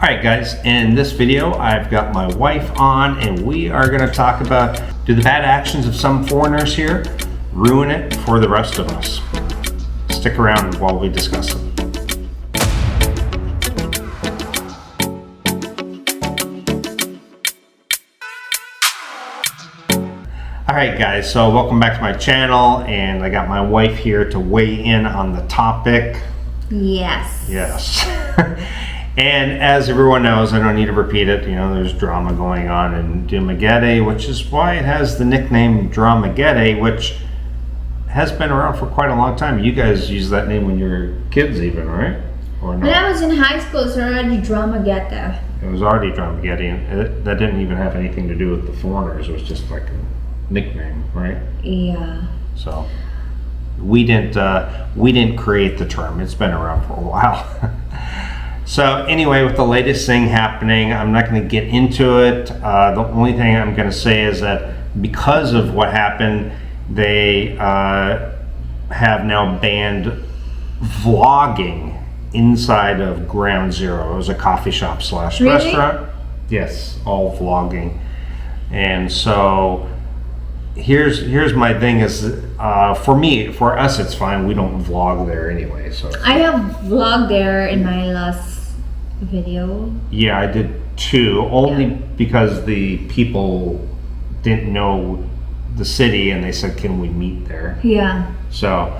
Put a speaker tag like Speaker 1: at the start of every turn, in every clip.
Speaker 1: Alright guys, in this video I've got my wife on and we are going to talk about, do the bad actions of some foreigners here ruin it for the rest of us? Stick around while we discuss them. Alright guys, so welcome back to my channel, and I got my wife here to weigh in on the topic. Yes. And as everyone knows, I don't need to repeat it, you know, there's drama going on in Dumaguete, which is why it has the nickname Dramaguete, which has been around for quite a long time. You guys use that name when you were kids even, right? Or not?
Speaker 2: When I was in high school, it's already Dramaguete.
Speaker 1: It was already Dramaguete, and that didn't even have anything to do with the foreigners. It was just like a nickname, right?
Speaker 2: Yeah.
Speaker 1: So we didn't create the term. It's been around for a while. So anyway, with the latest thing happening, I'm not going to get into it. The only thing I'm going to say is that because of what happened, they have now banned vlogging inside of Ground Zero. It was a coffee shop /
Speaker 2: Really?
Speaker 1: restaurant. Yes, all vlogging. And so here's my thing is, for us it's fine. We don't vlog there anyway. So
Speaker 2: I have vlogged there in my last video.
Speaker 1: Yeah, I did too, only because the people didn't know the city and they said, can we meet there?
Speaker 2: Yeah.
Speaker 1: So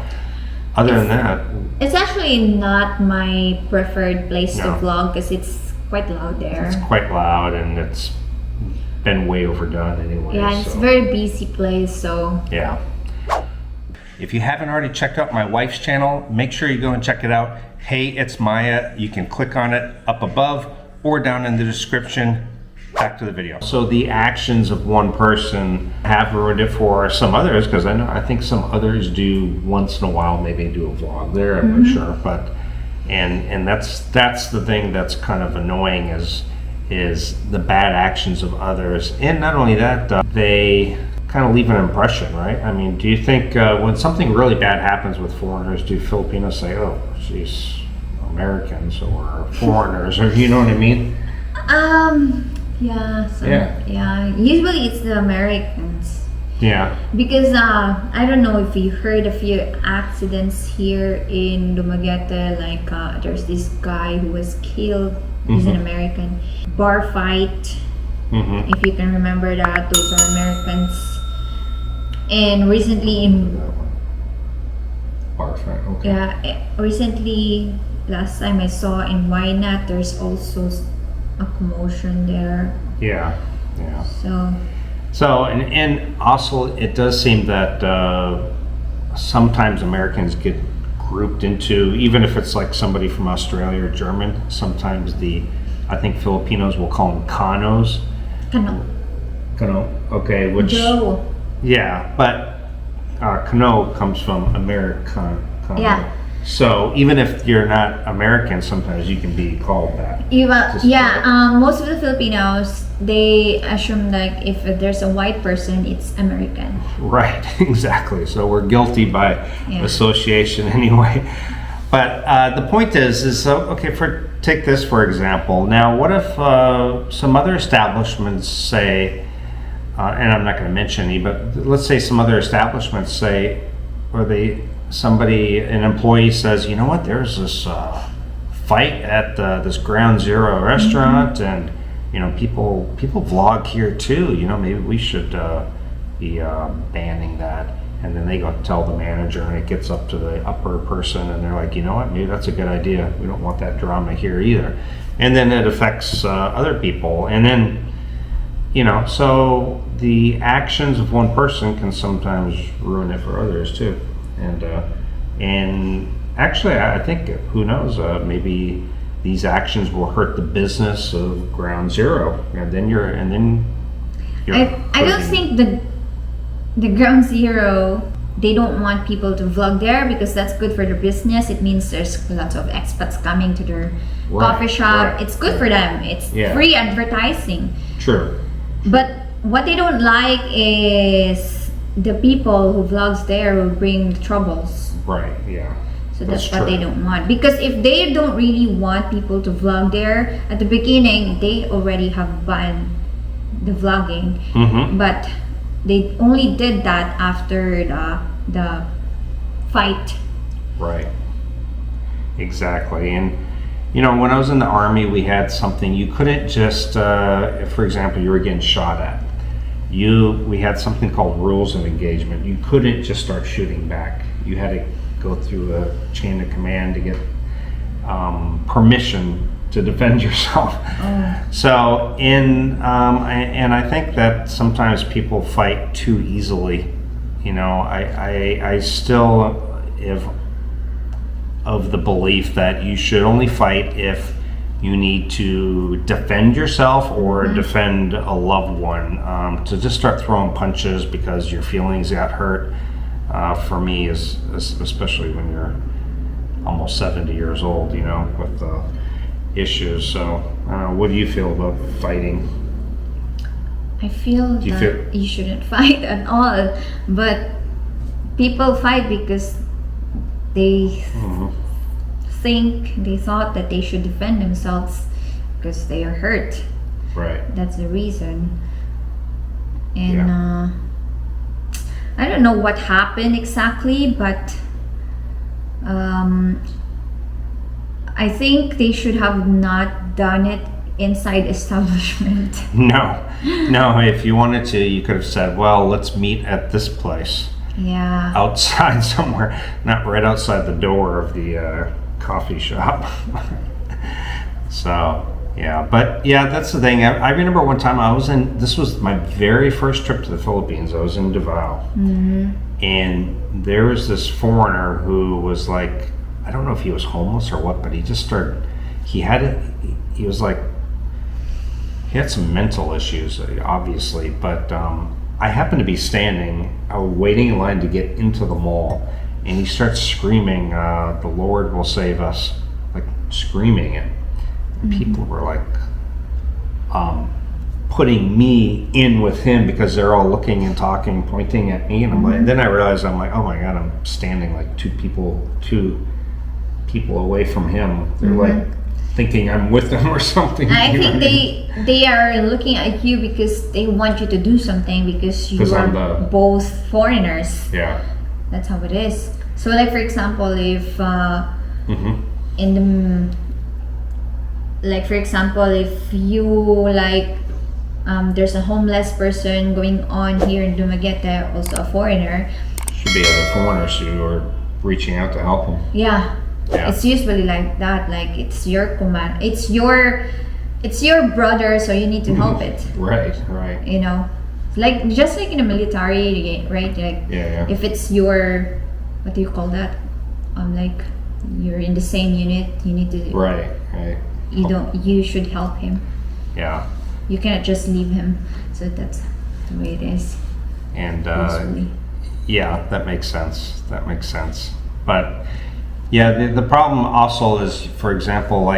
Speaker 1: other than that,
Speaker 2: it's actually not my preferred place to
Speaker 1: No.
Speaker 2: vlog because it's quite loud there.
Speaker 1: it's quite loud and it's been way overdone anyway.
Speaker 2: Yeah, it's
Speaker 1: so.
Speaker 2: a very busy place, so.
Speaker 1: Yeah. If you haven't already checked out my wife's channel, make sure you go and check it out. Hey, it's Maya. You can click on it up above or down in the description. Back to the video. So the actions of one person have ruined it for some others, because I think some others do once in a while, maybe do a vlog there, I'm not sure, but and that's the thing that's kind of annoying is the bad actions of others. And not only that, they kind of leave an impression, right? I mean, do you think when something really bad happens with foreigners, do Filipinos say, oh, geez, Americans or foreigners, or you know what I mean?
Speaker 2: Yeah. Usually it's the Americans.
Speaker 1: Yeah.
Speaker 2: Because I don't know if you heard a few accidents here in Dumaguete, like there's this guy who was killed. He's an American. Bar fight. If you can remember that, those are Americans. And recently
Speaker 1: Bar fight, okay.
Speaker 2: recently, last time I saw in Wynat, there's also a commotion there.
Speaker 1: Yeah. So and also it does seem that sometimes Americans get grouped into, even if it's like somebody from Australia or German, sometimes I think Filipinos will call them Kanos. Kano, okay, which...
Speaker 2: Joe.
Speaker 1: Yeah, but Kano comes from American.
Speaker 2: Yeah.
Speaker 1: So even if you're not American, sometimes you can be called that.
Speaker 2: Most of the Filipinos, they assume like if there's a white person, it's American.
Speaker 1: Right, exactly. So we're guilty by association anyway. But the point is okay, take this for example. Now, what if some other establishments say, and I'm not going to mention any, but let's say some other establishments say, or an employee says, you know what, there's this fight at this Ground Zero restaurant, and you know people vlog here too. You know, maybe we should be banning that. And then they go tell the manager, and it gets up to the upper person, and they're like, you know what, maybe that's a good idea. We don't want that drama here either. And then it affects other people. And then, you know, so the actions of one person can sometimes ruin it for others too. And actually, I think, who knows, maybe these actions will hurt the business of Ground Zero. And then you're
Speaker 2: I don't think the Ground Zero, they don't want people to vlog there because that's good for their business. It means there's lots of expats coming to their coffee shop. Right. It's good for them. It's free advertising.
Speaker 1: True.
Speaker 2: But what they don't like is the people who vlogs there will bring troubles.
Speaker 1: Right, yeah.
Speaker 2: So that's
Speaker 1: That's
Speaker 2: what
Speaker 1: true.
Speaker 2: they don't want. Because if they don't really want people to vlog there, at the beginning, they already have banned the vlogging.
Speaker 1: Mm-hmm.
Speaker 2: But they only did that after the fight.
Speaker 1: Right. Exactly. And you know, when I was in the Army, we had something you couldn't just, if, for example, you were getting shot at. We had something called rules of engagement. You couldn't just start shooting back. You had to go through a chain of command to get permission to defend yourself.
Speaker 2: Oh.
Speaker 1: So and I think that sometimes people fight too easily. You know, I still have of the belief that you should only fight if you need to defend yourself or defend a loved one. To just start throwing punches because your feelings got hurt, for me, is especially when you're almost 70 years old, you know, with issues. So, what do you feel about fighting?
Speaker 2: I feel
Speaker 1: you
Speaker 2: that
Speaker 1: feel-
Speaker 2: you shouldn't fight at all. But people fight because they they thought that they should defend themselves because they are hurt.
Speaker 1: Right.
Speaker 2: That's the reason. And I don't know what happened exactly, but I think they should have not done it inside establishment.
Speaker 1: No. If you wanted to, you could have said, "Well, let's meet at this place."
Speaker 2: Yeah.
Speaker 1: Outside somewhere, not right outside the door of the coffee shop. So, yeah, but yeah, that's the thing. I remember one time this was my very first trip to the Philippines. I was in Davao. And there was this foreigner who was like, I don't know if he was homeless or what, but he just started, he had some mental issues, obviously, but I happened to be waiting in line to get into the mall, and he starts screaming, "The Lord will save us," like screaming it. And people were like putting me in with him because they're all looking and talking, pointing at me, and I'm like, then I realized, I'm like, oh my God, I'm standing like two people away from him. They're like thinking I'm with them or something.
Speaker 2: I
Speaker 1: you know
Speaker 2: think
Speaker 1: what I mean?
Speaker 2: they are looking at you because they want you to do something because you
Speaker 1: 'Cause
Speaker 2: are
Speaker 1: I'm the-
Speaker 2: both foreigners.
Speaker 1: Yeah.
Speaker 2: That's how it is. So, like for example, if in the for example, if you there's a homeless person going on here in Dumaguete, also a foreigner.
Speaker 1: Should be other foreigners who are reaching out to help them.
Speaker 2: Yeah.
Speaker 1: Yeah.
Speaker 2: It's usually like that. Like it's your command. It's your brother, so you need to help it.
Speaker 1: Right.
Speaker 2: You know, just like in the military, right? Like
Speaker 1: Yeah.
Speaker 2: if it's your, what do you call that? Like you're in the same unit, you need to.
Speaker 1: Right.
Speaker 2: You should help him.
Speaker 1: Yeah.
Speaker 2: You cannot just leave him. So that's the way it is.
Speaker 1: And
Speaker 2: Usually.
Speaker 1: yeah, that makes sense. But yeah, the problem also is, for example,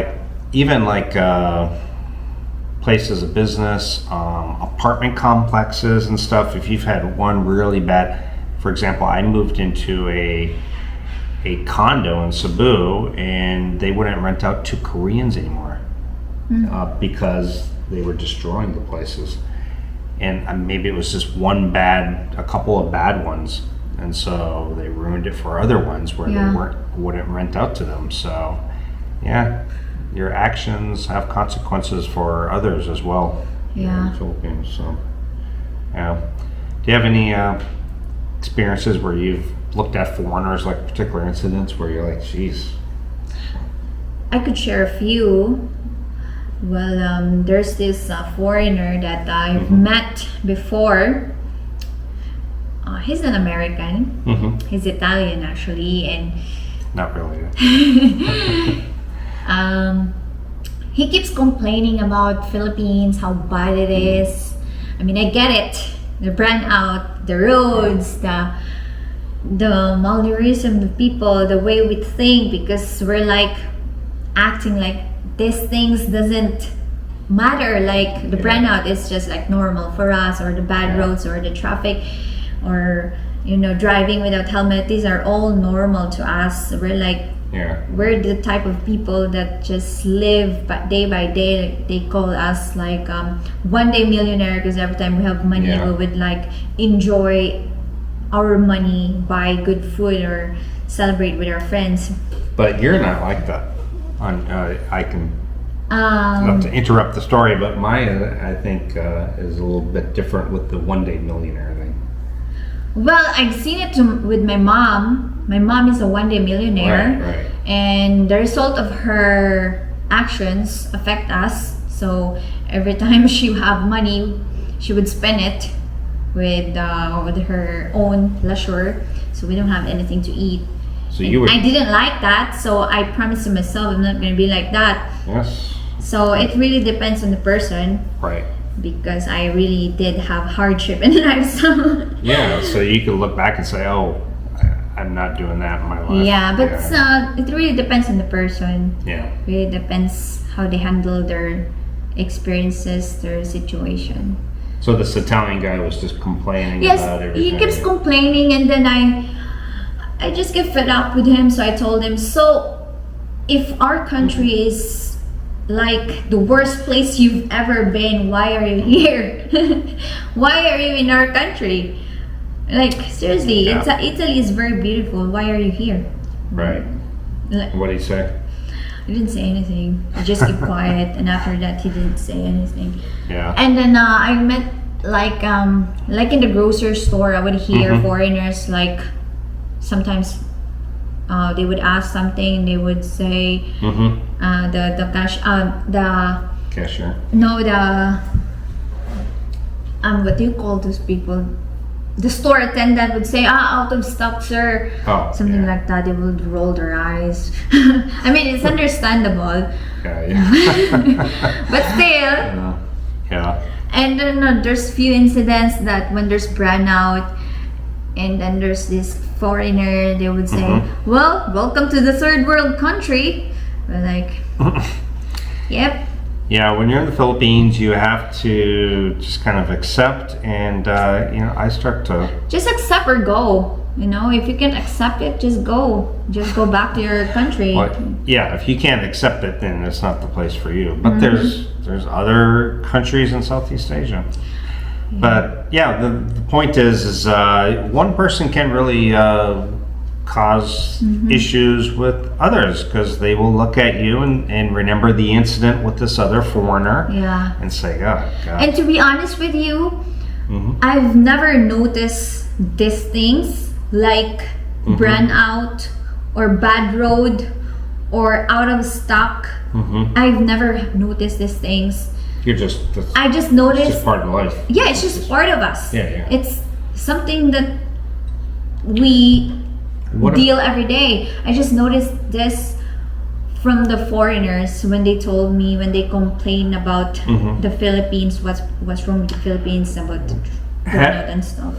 Speaker 1: even places of business, apartment complexes and stuff. If you've had one really bad, for example, I moved into a condo in Cebu, and they wouldn't rent out to Koreans anymore because they were destroying the places. And maybe it was just a couple of bad ones, and so they ruined it for other ones where they wouldn't rent out to them. So yeah, your actions have consequences for others as well. In the Philippines. So yeah, do you have any experiences where you've looked at foreigners, like particular incidents where you're like, geez?
Speaker 2: I could share a few. Well, there's this foreigner that I've met before. He's an American. He's Italian actually, and
Speaker 1: Not really.
Speaker 2: he keeps complaining about Philippines, how bad it is. I mean, I get it. The brand out, the roads, the malnourism, the people, the way we think, because we're acting like these things doesn't matter. Like the brand out is just like normal for us, or the bad roads, or the traffic, or driving without helmet. These are all normal to us. We're like,
Speaker 1: Yeah.
Speaker 2: we're the type of people that just live day by day. They call us like one day millionaire, because every time we have money,
Speaker 1: Yeah.
Speaker 2: we would like enjoy our money, buy good food, or celebrate with our friends.
Speaker 1: But you're not like that. I can, not to interrupt the story, but mine, I think, is a little bit different with the one day millionaire thing.
Speaker 2: Well, I've seen it with my mom. My mom is a one-day millionaire,
Speaker 1: Right.
Speaker 2: and the result of her actions affect us. So every time she have money, she would spend it with her own leisure. So we don't have anything to eat.
Speaker 1: So
Speaker 2: And
Speaker 1: you would,
Speaker 2: I didn't like that, so I promised to myself I'm not going to be like that.
Speaker 1: yes,
Speaker 2: So it really depends on the person,
Speaker 1: right.
Speaker 2: because I really did have hardship in life. So
Speaker 1: Yeah, so you can look back and say, oh, I'm not doing that in my life.
Speaker 2: yeah, but it really depends on the person.
Speaker 1: Yeah.
Speaker 2: Really depends how they handle their experiences, their situation.
Speaker 1: So this Italian guy was just complaining
Speaker 2: Yes,
Speaker 1: about everything.
Speaker 2: he keeps complaining, and then I just get fed up with him. So I told him, so if our country is like the worst place you've ever been, why are you here? Why are you in our country? Like, seriously,
Speaker 1: Yeah.
Speaker 2: Italy is very beautiful. Why are you here?
Speaker 1: Right.
Speaker 2: Like,
Speaker 1: What did he say?
Speaker 2: he didn't say anything. He just kept quiet, and after that, he didn't say anything.
Speaker 1: Yeah.
Speaker 2: And then I met like in the grocery store, I would hear foreigners like sometimes they would ask something, and they would say the cash the
Speaker 1: Cashier.
Speaker 2: no the what do you call those people? The store attendant would say, out of stock, sir.
Speaker 1: Oh,
Speaker 2: Something
Speaker 1: yeah.
Speaker 2: like that. They would roll their eyes. I mean, it's understandable.
Speaker 1: Yeah.
Speaker 2: But still.
Speaker 1: Yeah.
Speaker 2: And then there's few incidents that when there's brownout, and then there's this foreigner, they would say, well, welcome to the third world country. We're like, yep.
Speaker 1: Yeah, when you're in the Philippines, you have to just kind of accept, and I start to.
Speaker 2: Just accept or go. If you can't accept it, just go. Just go back to your country.
Speaker 1: Well, yeah, if you can't accept it, then it's not the place for you. But there's other countries in Southeast Asia. But yeah, the point is one person can really cause issues with others, because they will look at you and remember the incident with this other foreigner and say, oh, God.
Speaker 2: And to be honest with you, I've never noticed these things like brand out or bad road or out of stock. I've never noticed these things.
Speaker 1: I
Speaker 2: just noticed.
Speaker 1: It's just part of life.
Speaker 2: Yeah, it's just part of us.
Speaker 1: Yeah.
Speaker 2: It's something that we deal every day. I just noticed this from the foreigners when they told me, when they complain about the Philippines, what's wrong with the Philippines, about burnout and stuff.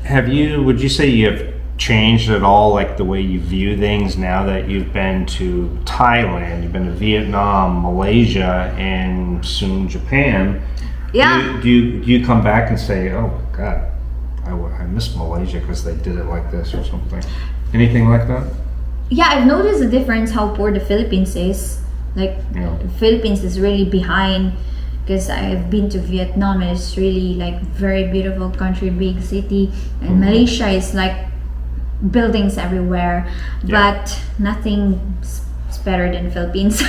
Speaker 1: Would you say you have changed at all, like the way you view things now that you've been to Thailand, you've been to Vietnam, Malaysia, and soon Japan?
Speaker 2: Yeah.
Speaker 1: Do you come back and say, oh God, I miss Malaysia because they did it like this or something? Anything like that?
Speaker 2: Yeah, I've noticed the difference how poor the Philippines is. Like, the Philippines is really behind, because I've been to Vietnam, and it's really like very beautiful country, big city, and Malaysia is like buildings everywhere, but nothing's better than Philippines.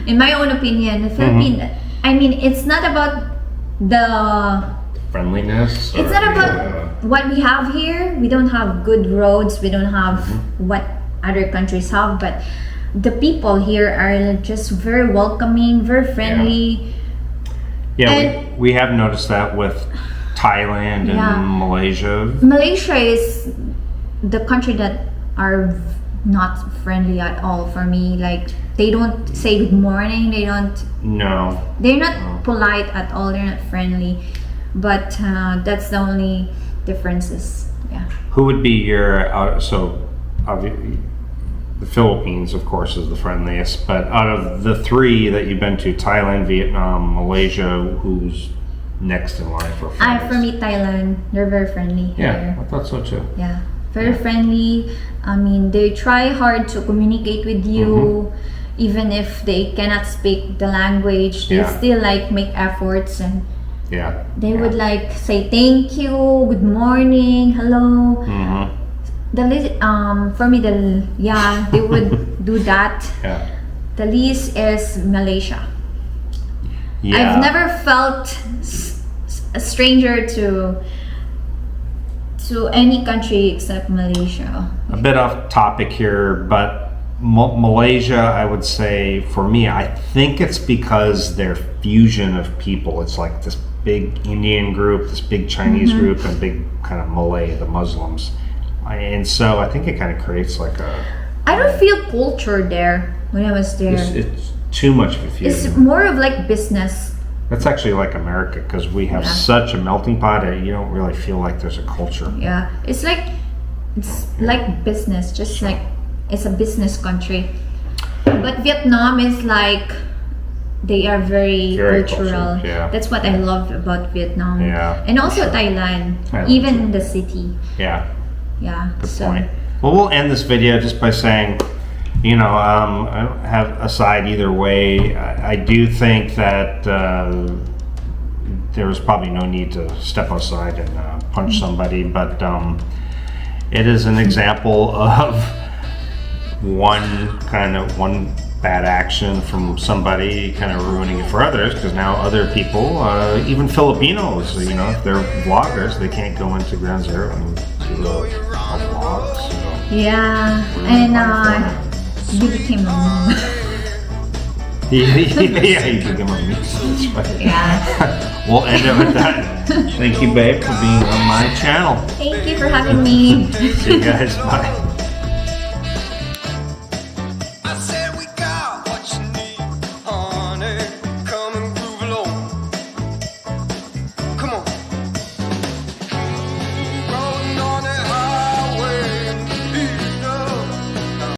Speaker 2: In my own opinion, the Philippines, I mean, it's not about the
Speaker 1: friendliness.
Speaker 2: It's not about what we have here. We don't have good roads. We don't have what other countries have, but the people here are just very welcoming, very friendly.
Speaker 1: Yeah, we have noticed that with Thailand and Malaysia.
Speaker 2: Malaysia is the country that are not friendly at all for me. Like, they don't say good morning. They're not polite at all. They're not friendly. But that's the only differences. Yeah.
Speaker 1: Who would be your the Philippines, of course, is the friendliest, but out of the three that you've been to, Thailand, Vietnam, Malaysia, who's next in line for
Speaker 2: For
Speaker 1: friends.
Speaker 2: me, Thailand, they're very friendly
Speaker 1: Yeah,
Speaker 2: here.
Speaker 1: I thought so too.
Speaker 2: Yeah, very friendly. I mean, they try hard to communicate with you, even if they cannot speak the language. They
Speaker 1: Yeah.
Speaker 2: still like make efforts, and
Speaker 1: Yeah.
Speaker 2: they would like say thank you, good morning, hello.
Speaker 1: Mm-hmm.
Speaker 2: For me, they would do that.
Speaker 1: Yeah.
Speaker 2: The least is Malaysia.
Speaker 1: Yeah.
Speaker 2: I've never felt a stranger to any country except Malaysia.
Speaker 1: A bit off topic here, but Malaysia, I would say, for me, I think it's because their fusion of people. It's like this big Indian group, this big Chinese group, and big kind of Malay, the Muslims. And so I think it kind of creates like a...
Speaker 2: I don't feel culture there when I was there.
Speaker 1: It's too much of a
Speaker 2: It's
Speaker 1: fusion.
Speaker 2: more of like business.
Speaker 1: That's actually like America, because we have such a melting pot that you don't really feel like there's a culture.
Speaker 2: Yeah, it's like business, just like it's a business country. But Vietnam is like they are very cultural.
Speaker 1: cultured, yeah.
Speaker 2: That's what I love about Vietnam.
Speaker 1: Yeah,
Speaker 2: And also
Speaker 1: sure.
Speaker 2: Thailand,
Speaker 1: Thailand
Speaker 2: even
Speaker 1: too.
Speaker 2: in the city.
Speaker 1: Yeah.
Speaker 2: Yeah.
Speaker 1: Good
Speaker 2: so
Speaker 1: point. Well, we'll end this video just by saying, you know, I don't have a side either way. I do think that there was probably no need to step outside and punch somebody, but it is an example of one bad action from somebody kind of ruining it for others, because now other people, even Filipinos, you know, if they're vloggers, they can't go into Ground Zero and do a vlog. So.
Speaker 2: yeah, and you became a mom.
Speaker 1: Yeah, you can give them a mix. That's right.
Speaker 2: Yeah.
Speaker 1: We'll end it with that. Thank you, babe, for being on my channel.
Speaker 2: Thank you for having me.
Speaker 1: See you guys. Bye.